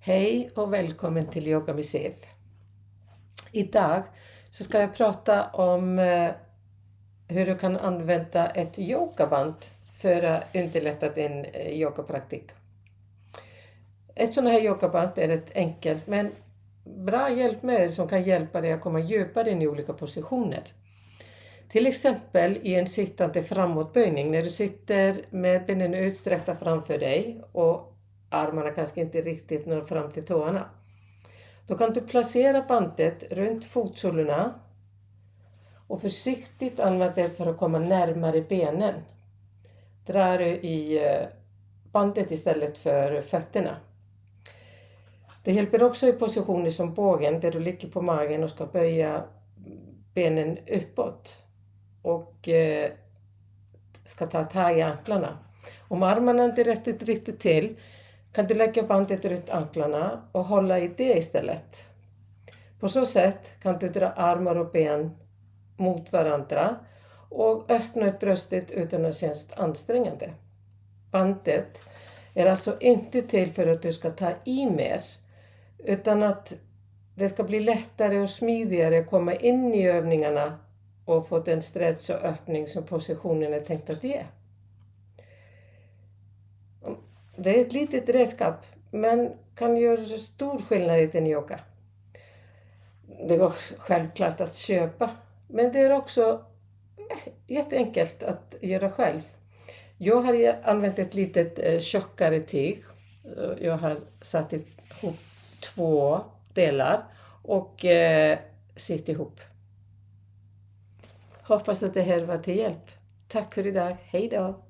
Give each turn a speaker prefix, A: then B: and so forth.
A: Hej och välkommen till Yoga med Sef. Idag så ska jag prata om hur du kan använda ett yogaband för att underlätta din yogapraktik. Ett sådant här yogaband är ett enkelt men bra hjälpmedel som kan hjälpa dig att komma djupare in i olika positioner. Till exempel i en sittande framåtböjning när du sitter med benen utsträckta framför dig och armarna kanske inte riktigt når fram till tårna. Då kan du placera bandet runt fotsulorna och försiktigt använda det för att komma närmare benen. Drar du i bandet istället för fötterna. Det hjälper också i positioner som bågen där du ligger på magen och ska böja benen uppåt och ska ta tag i anklarna. Om armarna inte riktigt till kan du lägga bandet runt anklarna och hålla i det istället. På så sätt kan du dra armar och ben mot varandra och öppna upp bröstet utan att kännas ansträngande. Bandet är alltså inte till för att du ska ta i mer, utan att det ska bli lättare och smidigare att komma in i övningarna och få den stretch och öppning som positionen är tänkt att ge. Det är ett litet redskap men kan göra stor skillnad i din yoga. Det går självklart att köpa, men det är också jätteenkelt att göra själv. Jag har använt ett litet tjockare tyg. Jag har satt ihop 2 delar och sytt ihop. Hoppas att det här var till hjälp. Tack för idag. Hej då!